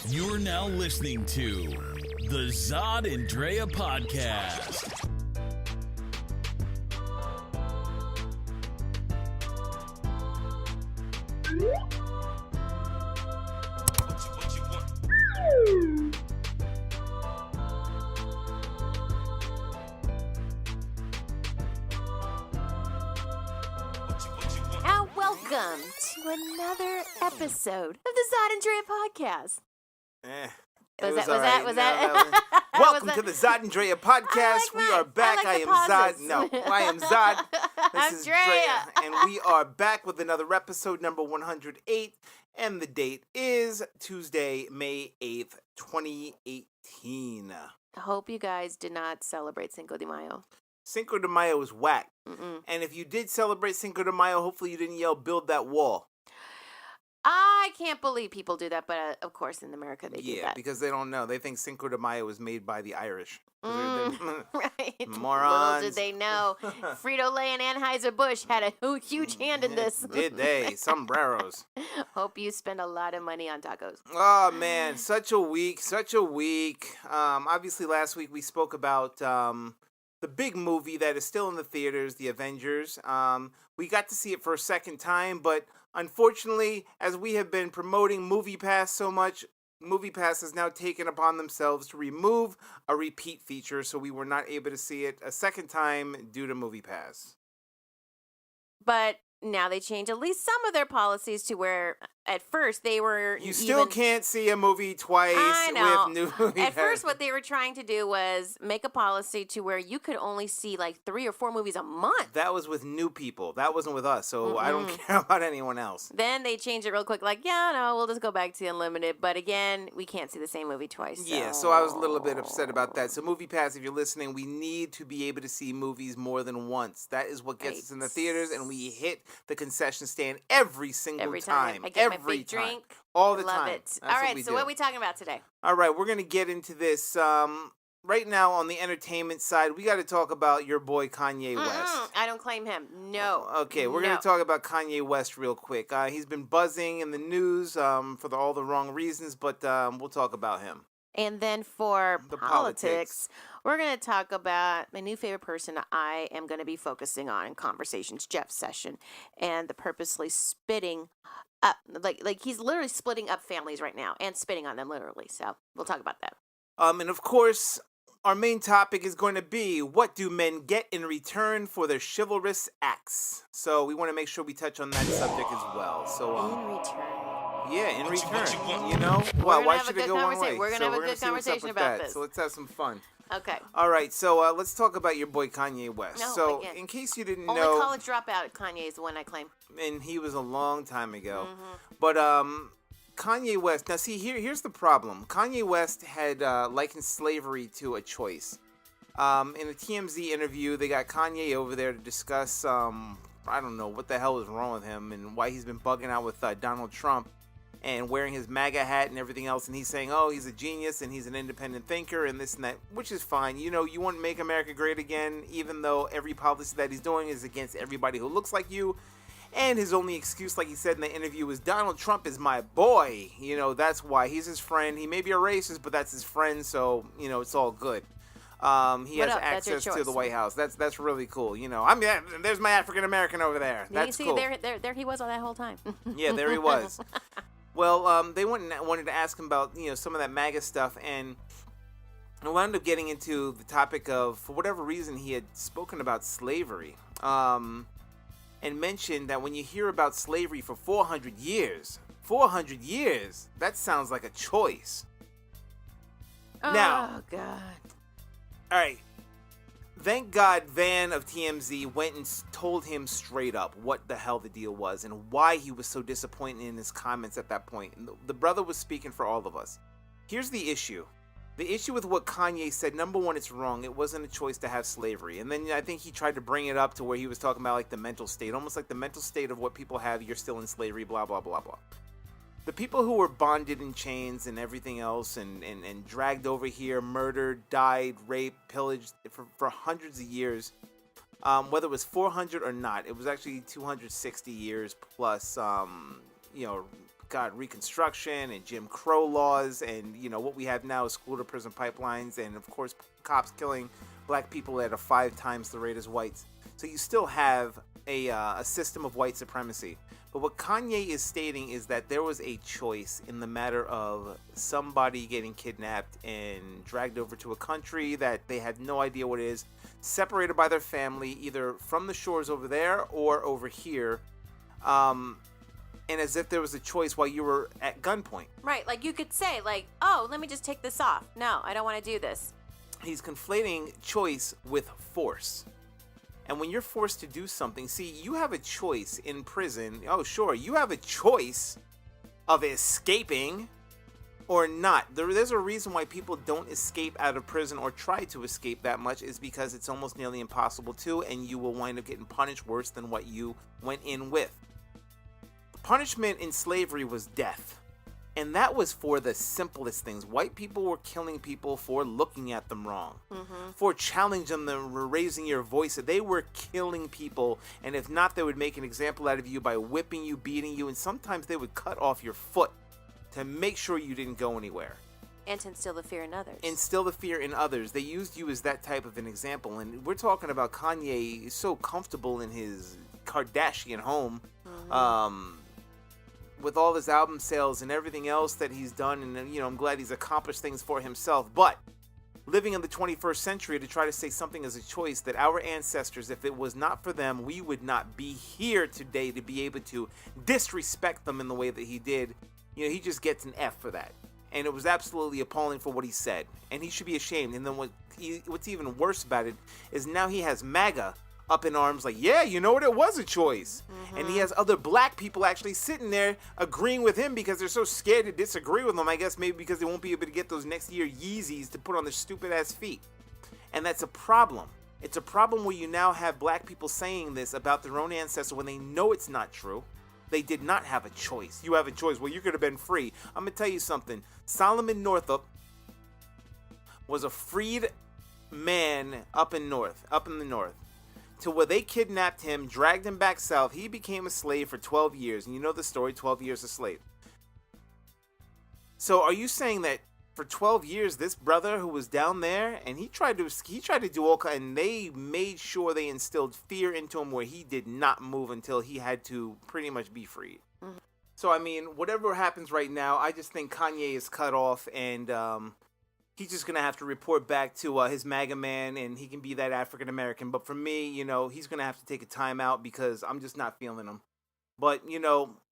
You're now listening to the Zod and Drea podcast. And welcome to another episode of the Zod and Drea podcast. Was that? Welcome to the Zod and Drea podcast. We are back. I am Zod. No, I am Zod. This is Drea. And we are back with another episode, number 108. And the date is Tuesday, May 8th, 2018. I hope you guys did not celebrate Cinco de Mayo. Cinco de Mayo is whack. And if you did celebrate Cinco de Mayo, hopefully you didn't yell, build that wall. I can't believe people do that, but of course in America they do that. Yeah, because they don't know. They think Cinco de Mayo was made by the Irish. Right. Morons. Little did they know. Frito-Lay and Anheuser-Busch had a huge hand in this. Did they? Sombreros. Hope you spend a lot of money on tacos. Oh, man. Such a week. Obviously, last week we spoke about the big movie that is still in the theaters, The Avengers. We got to see it for a second time, but unfortunately, as we have been promoting MoviePass so much, MoviePass has now taken upon themselves to remove a repeat feature, so we were not able to see it a second time due to MoviePass. But now they changed at least some of their policies to where at first they were You still can't see a movie twice with new MoviePass. At first what they were trying to do was make a policy to where you could only see like 3 or 4 movies a month. That was with new people. That wasn't with us, so I don't care about anyone else. Then they changed it real quick, like, yeah, no, we'll just go back to unlimited. But again, we can't see the same movie twice. Yeah, so I was a little bit upset about that. So MoviePass, if you're listening, we need to be able to see movies more than once. That is what gets us in the theaters, and we hit the concession stand every single time. I get my big drink. All the Love time. it. All right, so what are we talking about today? All right, we're going to get into this. Right now, on the entertainment side, we got to talk about your boy Kanye West. I don't claim him. No. Okay, we're going to talk about Kanye West real quick. He's been buzzing in the news for all the wrong reasons, but we'll talk about him. And then for The politics, we're going to talk about my new favorite person I am going to be focusing on in conversations, Jeff Sessions, and the purposely spitting up, like he's literally splitting up families right now and spitting on them literally. So we'll talk about that. And of course, our main topic is going to be, what do men get in return for their chivalrous acts? So we want to make sure we touch on that subject as well. So In return. Yeah, in return. You know? Well, why should it go one way? We're going to have a good conversation about this. So let's have some fun. Okay. All right, so let's talk about your boy Kanye West. No, so, again. in case you didn't Only know, college dropout Kanye is the one I claim. and he was a long time ago. But Kanye West. Now, see, here's the problem. Kanye West had likened slavery to a choice. In a TMZ interview, they got Kanye over there to discuss. I don't know what the hell is wrong with him and why he's been bugging out with Donald Trump and wearing his MAGA hat and everything else. And he's saying, oh, he's a genius and he's an independent thinker and this and that, which is fine. You know, you want to make America great again, even though every policy that he's doing is against everybody who looks like you. And his only excuse, like he said in the interview, is Donald Trump is my boy. You know, that's why. He's his friend. He may be a racist, but that's his friend, so, you know, it's all good. He has access to the White House. That's really cool. You know, there's my African American over there. That's cool. There he was all that whole time. Yeah, there he was. Well, they wanted to ask him about, you know, some of that MAGA stuff, and I wound up getting into the topic of, for whatever reason, he had spoken about slavery, and mentioned that when you hear about slavery for 400 years, that sounds like a choice. Now, God. All right. Thank God Van of TMZ went and told him straight up what the hell the deal was and why he was so disappointed in his comments at that point. And the brother was speaking for all of us. Here's the issue. The issue with what Kanye said, number one, it's wrong. It wasn't a choice to have slavery. And then I think he tried to bring it up to where he was talking about like the mental state, almost like the mental state of what people have. You're still in slavery, blah, blah, blah, blah. The people who were bonded in chains and everything else and dragged over here, murdered, died, raped, pillaged for hundreds of years, whether it was 400 or not, it was actually 260 years plus, God, Reconstruction and Jim Crow laws, and what we have now is school to prison pipelines, and of course cops killing black people at a 5 times the rate as whites. So you still have a system of white supremacy. But what Kanye is stating is that there was a choice in the matter of somebody getting kidnapped and dragged over to a country that they had no idea what it is, separated by their family, either from the shores over there or over here, and as if there was a choice while you were at gunpoint. Right, like you could say, oh, let me just take this off. No, I don't want to do this. He's conflating choice with force. And when you're forced to do something, see, you have a choice in prison. Oh, sure, you have a choice of escaping or not. There's a reason why people don't escape out of prison or try to escape that much, is because it's almost nearly impossible to, and you will wind up getting punished worse than what you went in with. Punishment in slavery was death. And that was for the simplest things. White people were killing people for looking at them wrong, for challenging them, raising your voice. They were killing people, and if not, they would make an example out of you by whipping you, beating you, and sometimes they would cut off your foot to make sure you didn't go anywhere. And to instill the fear in others. Instill the fear in others. They used you as that type of an example. And we're talking about Kanye so comfortable in his Kardashian home, with all his album sales and everything else that he's done, and I'm glad he's accomplished things for himself, but living in the 21st century to try to say something as a choice that our ancestors, if it was not for them, we would not be here today to be able to disrespect them in the way that he did. He just gets an F for that, and it was absolutely appalling for what he said, and he should be ashamed. And then what's even worse about it is now he has MAGA up in arms, like, yeah, you know what, it was a choice. And he has other black people actually sitting there agreeing with him because they're so scared to disagree with him, I guess maybe because they won't be able to get those next year Yeezys to put on their stupid ass feet. And that's a problem. It's a problem where you now have black people saying this about their own ancestors when they know it's not true. They did not have a choice. You have a choice. Well, you could have been free. I'm going to tell you something. Solomon Northup was a freed man up in the north. To where they kidnapped him, dragged him back south. He became a slave for 12 years. And you know the story, 12 years a slave. So are you saying that for 12 years, this brother who was down there, and he tried to do all kinds, and they made sure they instilled fear into him where he did not move until he had to pretty much be freed. So, I mean, whatever happens right now, I just think Kanye is cut off, and he's just going to have to report back to his MAGA man, and he can be that African-American. But for me, he's going to have to take a time out because I'm just not feeling him. But,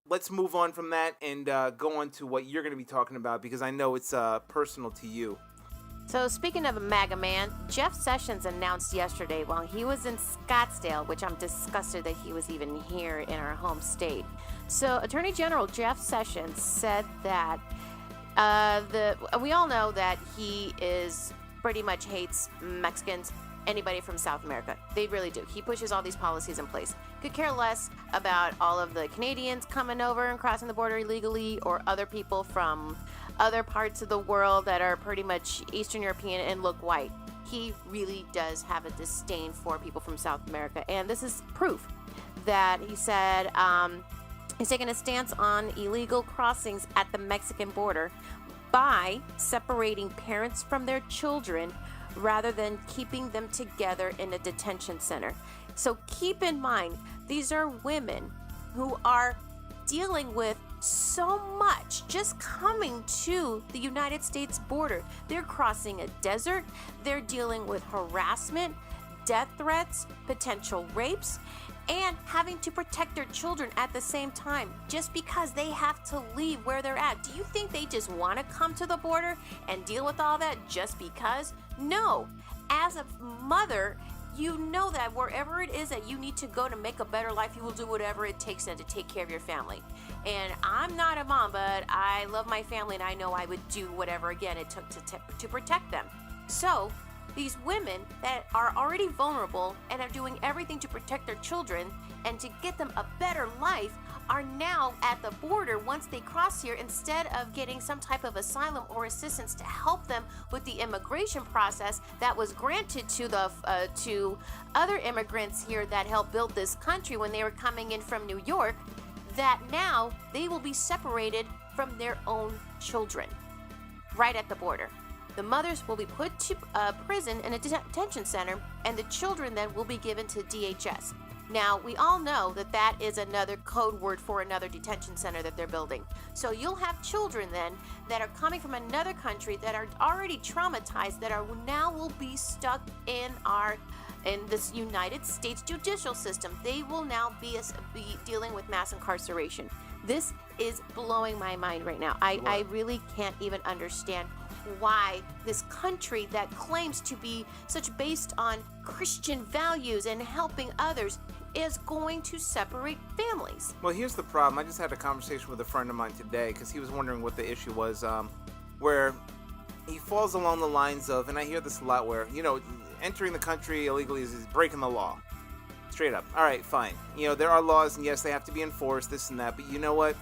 let's move on from that and go on to what you're going to be talking about, because I know it's personal to you. So speaking of a MAGA man, Jeff Sessions announced yesterday while he was in Scottsdale, which I'm disgusted that he was even here in our home state. So Attorney General Jeff Sessions said that we all know that he is pretty much hates Mexicans, anybody from South America. They really do. He pushes all these policies in place. Could care less about all of the Canadians coming over and crossing the border illegally, or other people from other parts of the world that are pretty much Eastern European and look white. He really does have a disdain for people from South America, and this is proof that he said he's taking a stance on illegal crossings at the Mexican border by separating parents from their children rather than keeping them together in a detention center. So keep in mind, these are women who are dealing with so much just coming to the United States border. They're crossing a desert, they're dealing with harassment, death threats, potential rapes, and having to protect their children at the same time just because they have to leave where they're at. Do you think they just want to come to the border and deal with all that just because? No. As a mother, you know that wherever it is that you need to go to make a better life, you will do whatever it takes to take care of your family. And I'm not a mom, but I love my family, and I know I would do whatever, again, it took to protect them. So these women that are already vulnerable and are doing everything to protect their children and to get them a better life are now at the border once they cross here, instead of getting some type of asylum or assistance to help them with the immigration process that was granted to the to other immigrants here that helped build this country when they were coming in from New York. that now they will be separated from their own children right at the border. The mothers will be put to prison in a detention center, and the children then will be given to DHS. Now, we all know that that is another code word for another detention center that they're building. So you'll have children then that are coming from another country that are already traumatized, that are now will be stuck in this United States judicial system. They will now be dealing with mass incarceration. This is blowing my mind right now. I really can't even understand why this country that claims to be such based on Christian values and helping others is going to separate families. Well, here's the problem. I just had a conversation with a friend of mine today because he was wondering what the issue was, where he falls along the lines of, and I hear this a lot, where, entering the country illegally is breaking the law. Straight up. All right, fine. There are laws, and yes, they have to be enforced, this and that, but you know what?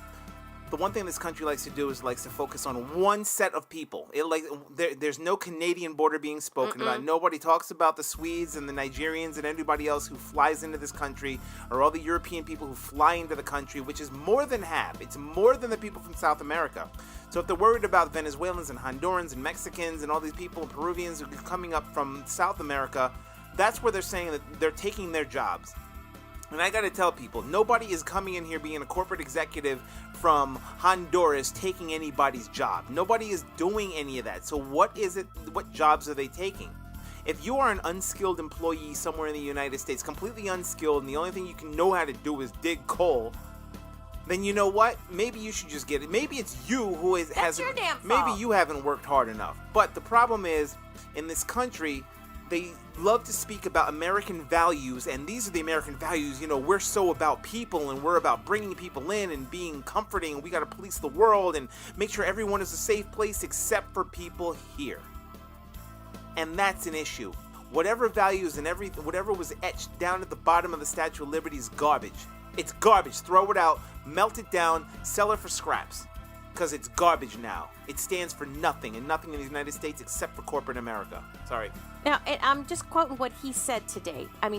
The one thing this country likes to do is likes to focus on one set of people. There's no Canadian border being spoken about. Nobody talks about the Swedes and the Nigerians and anybody else who flies into this country, or all the European people who fly into the country, which is more than half. It's more than the people from South America. So if they're worried about Venezuelans and Hondurans and Mexicans and all these people, Peruvians who are coming up from South America, that's where they're saying that they're taking their jobs. And I gotta tell people, nobody is coming in here being a corporate executive from Honduras taking anybody's job. Nobody is doing any of that. So what jobs are they taking? If you are an unskilled employee somewhere in the United States, completely unskilled, and the only thing you can know how to do is dig coal, then you know what? Maybe you should just get it. Maybe it's you who hasn't. Your damn fault. Maybe you haven't worked hard enough. But the problem is, in this country, they love to speak about American values, and these are the American values. We're so about people, and we're about bringing people in and being comforting, and we got to police the world and make sure everyone is a safe place except for people here. And that's an issue. Whatever values and whatever was etched down at the bottom of the Statue of Liberty is garbage. It's garbage. Throw it out, melt it down, sell it for scraps. Because it's garbage now. It stands for nothing, and nothing in the United States except for corporate America. Sorry. Now, and I'm just quoting what he said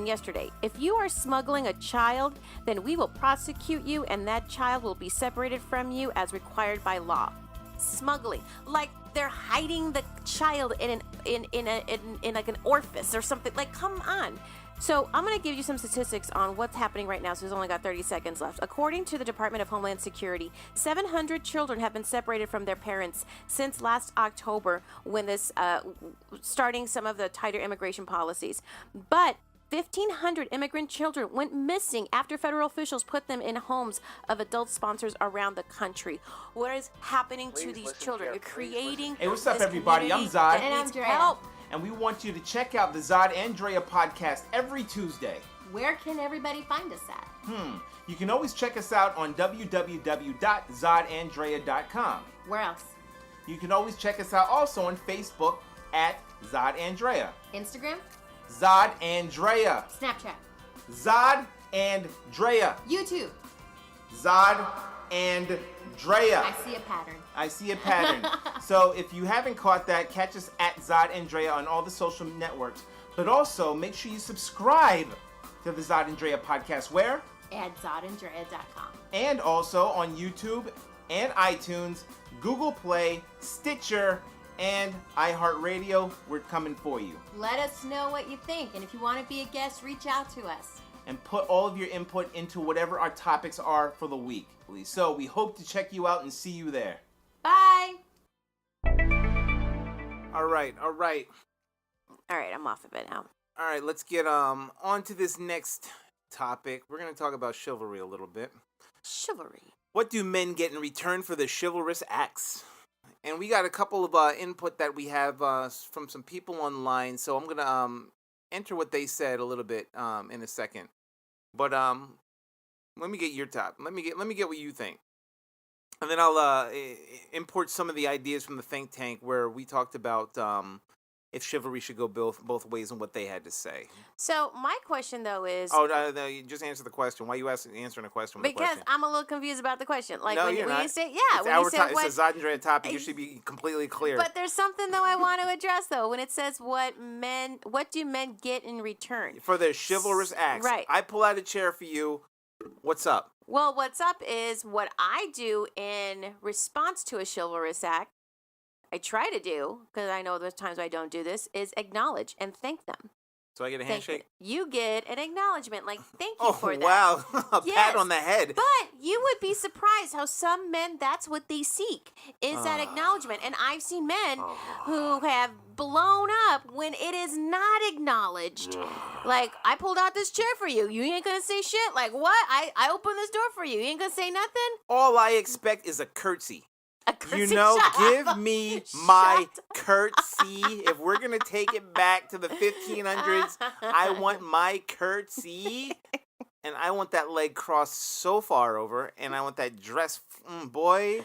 yesterday. If you are smuggling a child, then we will prosecute you, and that child will be separated from you as required by law. Smuggling, like they're hiding the child in like an orifice or something. Like, come on. So I'm going to give you some statistics on what's happening right now, so we've only got 30 seconds left. According to the Department of Homeland Security, 700 children have been separated from their parents since last October, when this starting some of the tighter immigration policies. But 1,500 immigrant children went missing after federal officials put them in homes of adult sponsors around the country. What is happening to these children? You're creating. Hey, what's up, everybody? I'm Zod. And I'm Drea. And we want you to check out the Zod and Drea podcast every Tuesday. Where can everybody find us at? You can always check us out on www.zodanddrea.com. Where else? You can always check us out also on Facebook at Zod and Drea. Instagram? Zod and Drea. Snapchat? Zod and Drea. YouTube? Zod and Drea. I see a pattern. So if you haven't caught that, catch us at Zod and Drea on all the social networks. But also, make sure you subscribe to the Zod and Drea podcast. Where? At zodanddrea.com. And also on YouTube and iTunes, Google Play, Stitcher, and iHeartRadio. We're coming for you. Let us know what you think. And if you want to be a guest, reach out to us. And put all of your input into whatever our topics are for the week. So we hope to check you out and see you there. Bye. All right. All right, I'm off of it now. All right, let's get on to this next topic. We're going to talk about chivalry a little bit. Chivalry. What do men get in return for their chivalrous acts? And we got a couple of input that we have from some people online, so I'm going to enter what they said a little bit in a second. But let me get your top. Let me get what you think. And then I'll import some of the ideas from the think tank where we talked about if chivalry should go both ways and what they had to say. So my question, though, is... Oh, no, you just answer the question. Why are you answering a question with a question? Because I'm a little confused about the question. Like, no, when you're not. You say... Yeah, it's when you say... It's a Zod and Drea topic. You should be completely clear. But there's something, though, I want to address, though. When it says what do men get in return? For their chivalrous acts. Right. I pull out a chair for you. What's up? Well, what's up is what I do in response to a chivalrous act. I try to do, because I know there's times I don't do this, is acknowledge and thank them. So I get a handshake? You get an acknowledgement, like, thank you for that. Wow. A pat on the head. But you would be surprised how some men, that's what they seek, is that acknowledgement. And I've seen men who have blown up when it is not acknowledged. Like, I pulled out this chair for you. You ain't gonna say shit? Like, what? I opened this door for you. You ain't gonna say nothing? All I expect is a curtsy. You give me my curtsy. If we're going to take it back to the 1500s, I want my curtsy. And I want that leg crossed so far over. And I want that dress, boy.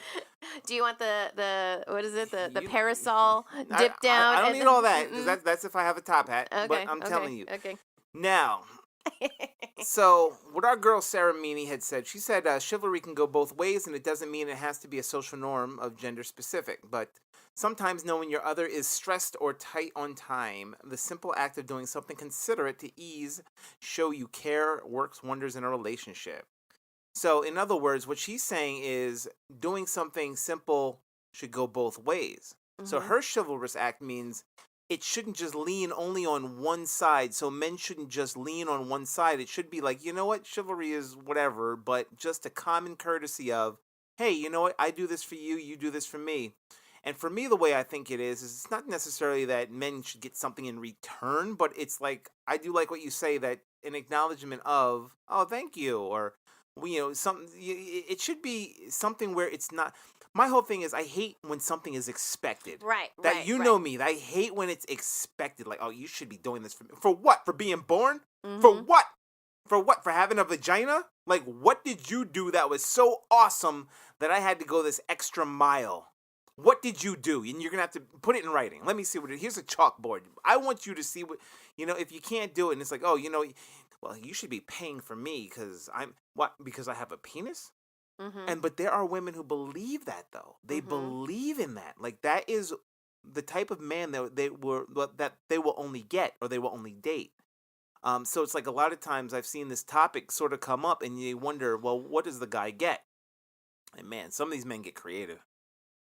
Do you want the what is it, the parasol dip down? I don't need all that. Because that's if I have a top hat. Okay, but I'm telling you. Okay. Now, so what our girl Sarah Meany had said, she said chivalry can go both ways, and it doesn't mean it has to be a social norm of gender specific. But sometimes knowing your other is stressed or tight on time, the simple act of doing something considerate to show you care works wonders in a relationship. So in other words, what she's saying is doing something simple should go both ways. Mm-hmm. So her chivalrous act means it shouldn't just lean only on one side. So men shouldn't just lean on one side. It should be like, you know what? Chivalry is whatever, but just a common courtesy of, hey, you know what? I do this for you. You do this for me. And for me, the way I think it is it's not necessarily that men should get something in return, but it's like, I do like what you say, that an acknowledgement of, oh, thank you. Or, something, it should be something where it's not. My whole thing is I hate when something is expected. Right. Know me. I hate when it's expected. Like, oh, you should be doing this for me. For what? For being born? Mm-hmm. For what? For what? For having a vagina? Like, what did you do that was so awesome that I had to go this extra mile? What did you do? And you're going to have to put it in writing. Let me see what it is. Here's a chalkboard. I want you to see what, if you can't do it and it's like, oh, well, you should be paying for me because I have a penis? Mm-hmm. But there are women who believe that, though. They believe in that. Like, that is the type of man that they will only get or they will only date. So it's like a lot of times I've seen this topic sort of come up and you wonder, well, what does the guy get? And man, some of these men get creative.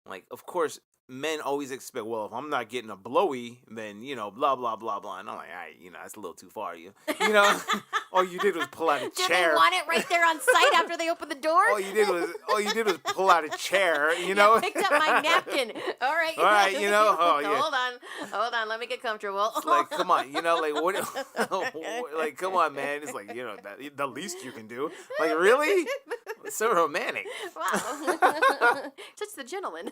Like, of course, men always expect, well, if I'm not getting a blowy, then, blah, blah, blah, blah. And I'm like, all right, that's a little too far, all you did was pull out a chair. Do they want it right there on site after they open the door? All you did was pull out a chair, Yeah, picked up my napkin. All right. Oh, yeah. Hold on, let me get comfortable. It's like, come on, like, what, like, come on, man. It's like, the least you can do. Like, really? It's so romantic. Wow. Such the gentleman.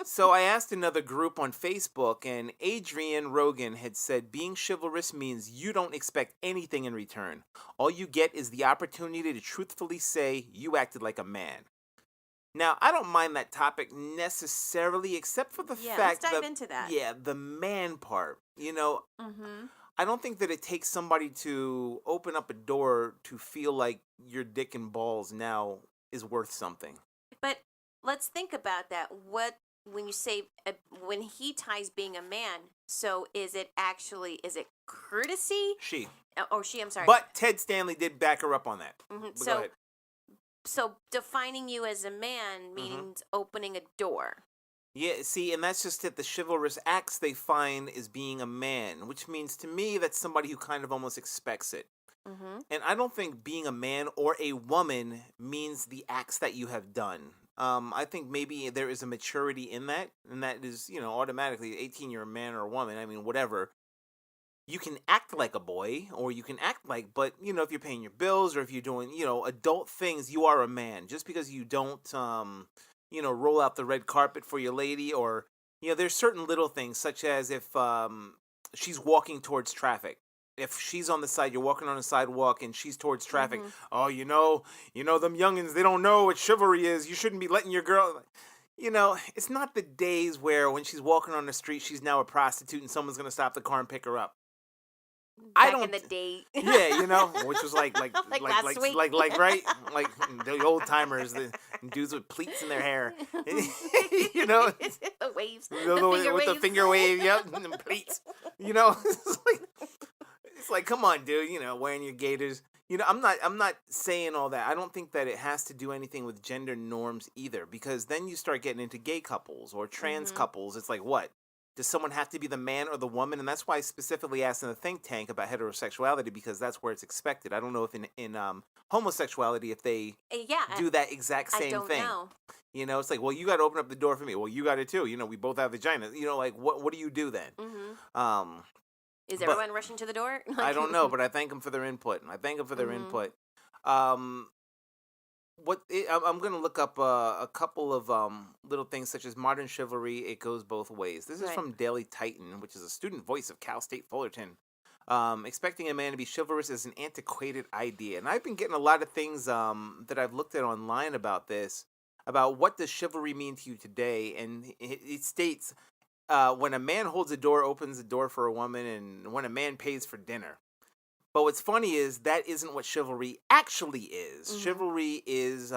So I asked another group on Facebook, and Adrienne Rogan had said, being chivalrous means you don't expect anything in return. All you get is the opportunity to truthfully say you acted like a man. Now, I don't mind that topic necessarily, except for the fact let's dive into that. Yeah, the man part. I don't think that it takes somebody to open up a door to feel like your dick and balls now is worth something. But let's think about that. When you say, when he ties being a man, so is it courtesy? She. Or she, I'm sorry. But Ted Stanley did back her up on that. Mm-hmm. Go ahead. So defining you as a man means opening a door. Yeah, see, and that's just it. The chivalrous acts they find is being a man, which means to me that's somebody who kind of almost expects it. Mm-hmm. And I don't think being a man or a woman means the acts that you have done. I think maybe there is a maturity in that, and that is, automatically 18 you're a man or a woman. I mean, whatever. You can act like a boy, or you can act like, but, if you're paying your bills, or if you're doing, adult things, you are a man. Just because you don't, roll out the red carpet for your lady, or, there's certain little things, such as if she's walking towards traffic. If she's on the side, you're walking on the sidewalk, and she's towards traffic. Oh, them youngins, they don't know what chivalry is. You shouldn't be letting your girl... it's not the days where when she's walking on the street, she's now a prostitute, and someone's going to stop the car and pick her up. Back in the day. Yeah, which was like last week. Like right? Like the old timers, the dudes with pleats in their hair. The waves. With the finger wave, yep, and the pleats. It's like, come on, dude, wearing your gaiters. I'm not saying all that. I don't think that it has to do anything with gender norms either, because then you start getting into gay couples or trans couples. It's like, what? Does someone have to be the man or the woman? And that's why I specifically asked in the think tank about heterosexuality, because that's where it's expected. I don't know if in homosexuality, if they do that exact same I don't thing. know. It's like, well, you got to open up the door for me. Well, you got it too. We both have vaginas. Like, what do you do then? Is everyone rushing to the door? I don't know, but I thank them for their input. I'm going to look up a couple of little things such as modern chivalry. It goes both ways. This is from Daily Titan, which is a student voice of Cal State Fullerton. Expecting a man to be chivalrous is an antiquated idea. And I've been getting a lot of things that I've looked at online about this, about what does chivalry mean to you today. And it states, when a man holds a door, opens the door for a woman, and when a man pays for dinner. But what's funny is that isn't what chivalry actually is. Chivalry is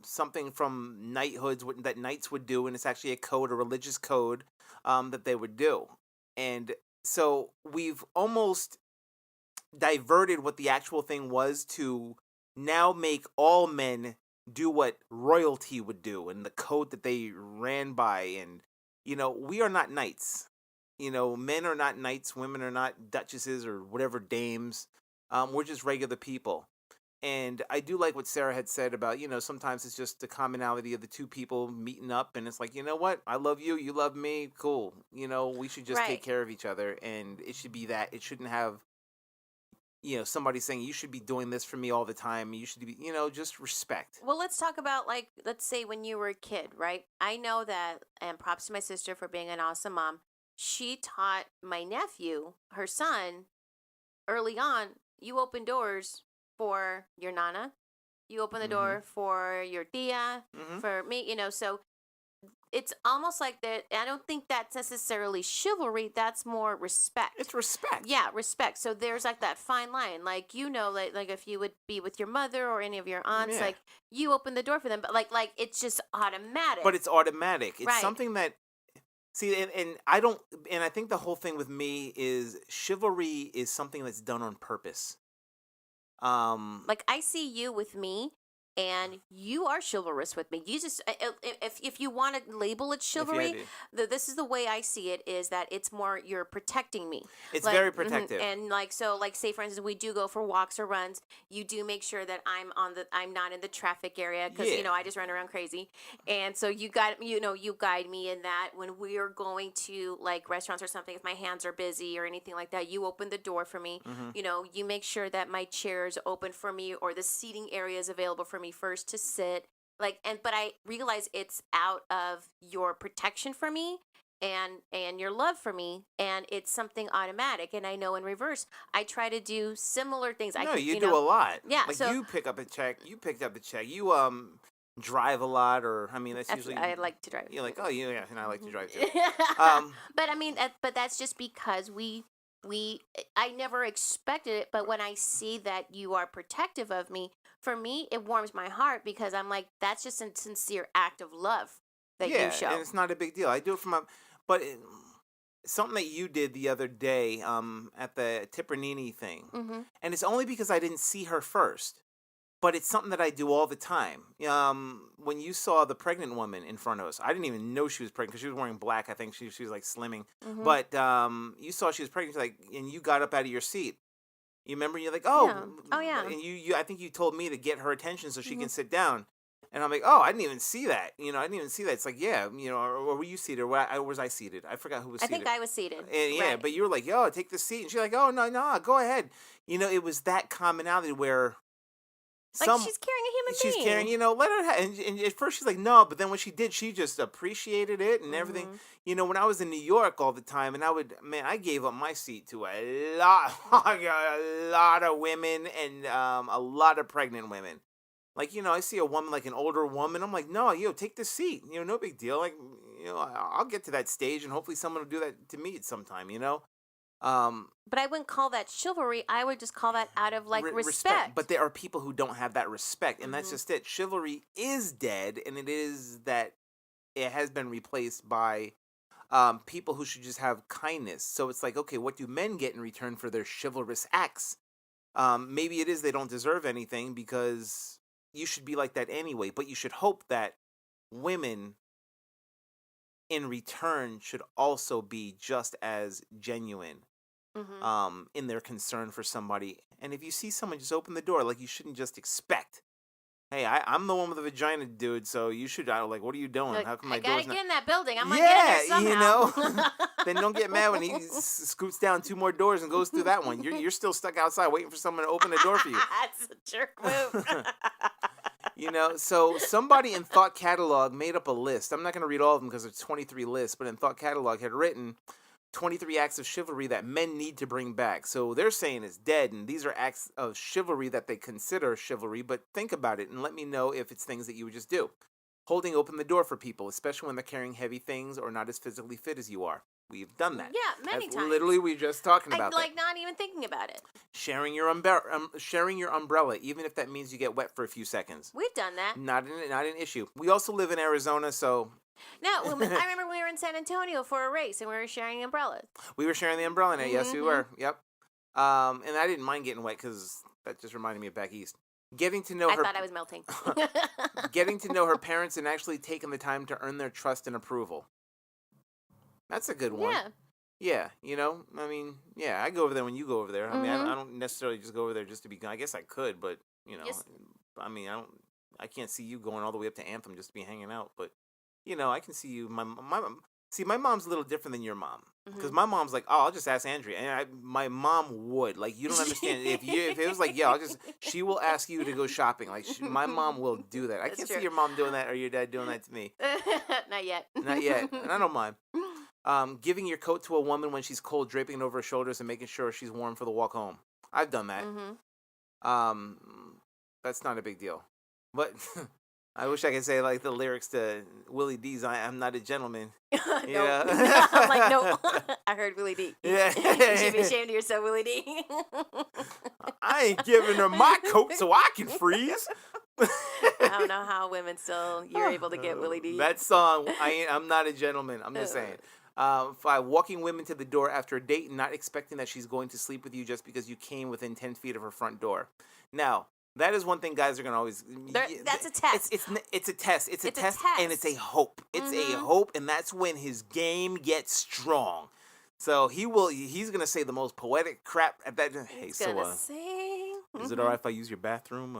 something from knighthoods that knights would do, and it's actually a code, a religious code that they would do. And so we've almost diverted what the actual thing was to now make all men do what royalty would do and the code that they ran by. And, we are not knights. Men are not knights, women are not duchesses or whatever dames. We're just regular people. And I do like what Sarah had said about, sometimes it's just the commonality of the two people meeting up, and it's like, you know what? I love you, you love me, cool. We should just take care of each other, and it should be that. It shouldn't have, somebody saying, you should be doing this for me all the time. You should be, just respect. Well, let's talk about, let's say when you were a kid, right? I know that, and props to my sister for being an awesome mom. She taught my nephew, her son, early on, you open doors for your nana. You open the door for your tia, for me, so it's almost like that. I don't think that's necessarily chivalry. That's more respect. It's respect. Yeah, respect. So there's that fine line. Like if you would be with your mother or any of your aunts, you open the door for them, but like it's just automatic. But it's automatic. It's something that, see, and I think the whole thing with me is chivalry is something that's done on purpose. I see you with me, and you are chivalrous with me. You just, if you want to label it chivalry, this is the way I see it, is that it's more, you're protecting me. It's very protective. And say for instance, we do go for walks or runs. You do make sure that I'm not in the traffic area, because I just run around crazy. And so you guide me in that. When we are going to restaurants or something, if my hands are busy or anything like that, you open the door for me. You make sure that my chair is open for me, or the seating area is available for me first to sit, but I realize it's out of your protection for me and your love for me, and it's something automatic. And I know in reverse, I try to do similar things. You do a lot. Yeah, so you picked up the check. You drive a lot, or that's usually. I like to drive. You're like, oh yeah, and I like to drive too. But that's just because I never expected it, but when I see that you are protective of me, for me, it warms my heart, because I'm like, that's just a sincere act of love that you show. And it's not a big deal. I do it for something that you did the other day at the Tippernini thing, and it's only because I didn't see her first, but it's something that I do all the time. When you saw the pregnant woman in front of us, I didn't even know she was pregnant because she was wearing black. I think she was slimming, but you saw she was pregnant, and you got up out of your seat. You remember? You're like, oh yeah. And you I think you told me to get her attention so she can sit down. And I'm like, oh, I didn't even see that. I didn't even see that. It's like, yeah, or were you seated, or was I seated? I forgot who was seated. I think I was seated. And but you were like, yo, take the seat. And she's like, oh, no, go ahead. It was that commonality where she's carrying a human being. She's carrying, let her and at first she's like, no, but then when she did, she just appreciated it and everything. When I was in New York all the time, and I gave up my seat to a lot of women, and a lot of pregnant women. I see a woman, an older woman, I'm like, no, take the seat. No big deal. I'll get to that stage, and hopefully someone will do that to me at some time, But I wouldn't call that chivalry. I would just call that out of respect. But there are people who don't have that respect, and that's just it. Chivalry is dead, and it is that it has been replaced by people who should just have kindness. So it's like, okay, what do men get in return for their chivalrous acts? Maybe it is they don't deserve anything because you should be like that anyway. But you should hope that women in return should also be just as genuine in their concern for somebody. And if you see someone, just open the door. Like, you shouldn't just expect, hey, I'm the one with the vagina, dude, so you should, like, what are you doing? Like, How come my I gotta door's get not... in that building. I'm gonna get in there somehow. You know? Then don't get mad when he scoots down 2 more doors and goes through that one. You're still stuck outside waiting for someone to open the door for you. That's a jerk move. You know, so somebody in Thought Catalog made up a list. I'm not going to read all of them because there's 23 lists, but in Thought Catalog had written 23 acts of chivalry that men need to bring back. So they're saying it's dead, and these are acts of chivalry that they consider chivalry, but think about it and let me know if it's things that you would just do. Holding open the door for people, especially when they're carrying heavy things or not as physically fit as you are. We've done that. Yeah, many times. Literally, we were just talking about that. Like, not even thinking about it. Sharing your umbrella, even if that means you get wet for a few seconds. We've done that. Not an issue. We also live in Arizona, so... No, I remember we were in San Antonio for a race, and we were sharing umbrellas. We were sharing the umbrella net. Yes, we were. Yep. And I didn't mind getting wet because that just reminded me of back east. Getting to know her... I thought I was melting. Getting to know her parents and actually taking the time to earn their trust and approval. That's a good one. Yeah. Yeah, you know, I mean, yeah, I go over there when you go over there. I mean, I don't necessarily just go over there just to be. I guess I could, but you know, Yes. I mean, I can't see you going all the way up to Anthem just to be hanging out. But you know, I can see you. My mom's a little different than your mom because my mom's like, oh, I'll just ask Andrea, and my mom would like. You don't understand if it was like, yeah, she will ask you to go shopping. Like my mom will do that. I can't see your mom doing that or your dad doing that to me. Not yet. Not yet, and I don't mind. Giving your coat to a woman when she's cold, draping it over her shoulders and making sure she's warm for the walk home. I've done that. That's not a big deal. But I wish I could say like the lyrics to Willie D's I'm Not a Gentleman. No. I'm like, no. I heard Willie D. Yeah. You should be ashamed of yourself, Willie D. I ain't giving her my coat so I can freeze. I don't know how women you're able to get Willie D. That song, I'm Not a Gentleman. I'm just saying. 5, walking women to the door after a date and not expecting that she's going to sleep with you just because you came within 10 feet of her front door. Now, that is one thing guys are going to always... That's a test. It's a test. It's a test, and it's a hope. It's a hope, and that's when his game gets strong. So he's going to say the most poetic crap at that... Hey, he's going to sing. Is it all right if I use your bathroom?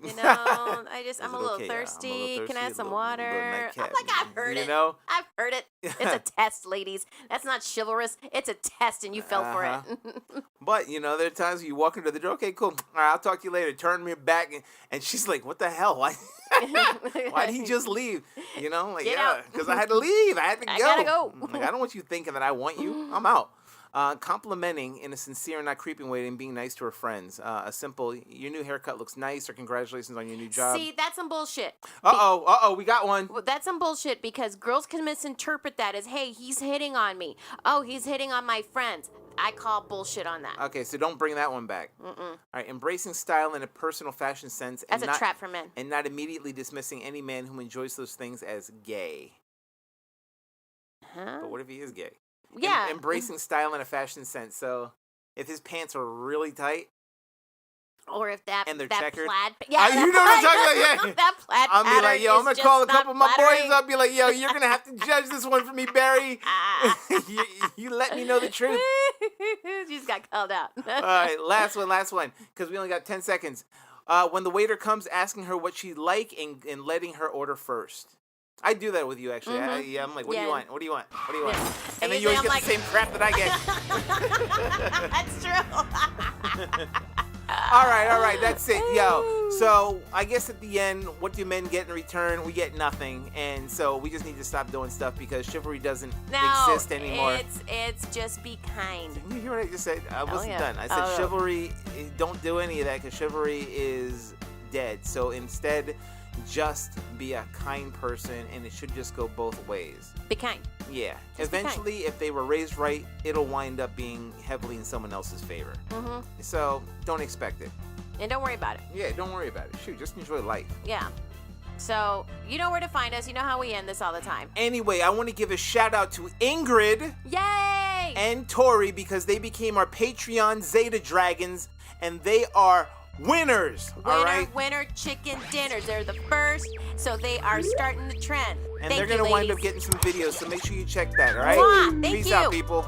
You know, I'm a little thirsty. Can I have some water? I'm like, I've heard it. I've heard it. It's a test, ladies. That's not chivalrous. It's a test, and you fell for it. But, you know, there are times you walk into the door, okay, cool. All right, I'll talk to you later. Turn me back. And she's like, what the hell? Why'd he just leave? You know, like, because I had to leave. I had to go. I gotta go. Like, I don't want you thinking that I want you. I'm out. Complimenting in a sincere and not creeping way and being nice to her friends. A simple, your new haircut looks nice, or congratulations on your new job. See, that's some bullshit. Uh-oh, we got one. Well, that's some bullshit because girls can misinterpret that as, hey, he's hitting on me. Oh, he's hitting on my friends. I call bullshit on that. Okay, so don't bring that one back. All right, embracing style in a personal fashion sense. That's a trap for men. And not immediately dismissing any man who enjoys those things as gay. Huh? But what if he is gay? Yeah. Embracing style in a fashion sense. So if his pants are really tight. Or if that and they're that plaid. Yeah, you know what I'm talking about? Yeah. That plaid I'll be like, yo, I'm going to call a couple of my flattering. boys up. Be like, yo, you're going to have to judge this one for me, Barry. you let me know the truth. You just got called out. All right, last one. Because we only got 10 seconds. When the waiter comes, asking her what she'd like and letting her order first. I do that with you, actually. I'm like, what do you want? What do you want? What do you want? Yeah. And then you always get the same crap that I get. That's true. All right. That's it, yo. So I guess at the end, what do men get in return? We get nothing. And so we just need to stop doing stuff because chivalry doesn't exist anymore. It's just be kind. Did you hear what I just said? I wasn't done. I said chivalry, don't do any of that because chivalry is dead. So instead... just be a kind person, and it should just go both ways. Be kind. Yeah. Just eventually, if they were raised right, it'll wind up being heavily in someone else's favor. So don't expect it. And don't worry about it. Yeah, don't worry about it. Shoot, just enjoy life. Yeah. So you know where to find us. You know how we end this all the time. Anyway, I want to give a shout out to Ingrid. Yay! right. and Tori, because they became our Patreon Zeta Dragons, and they are winners. All right? Winner, chicken dinners. They're the first, so they are starting the trend. And Thank they're you, going to wind ladies. up getting some videos, so make sure you check that, all right? Mwah. Thank Peace you. out, people.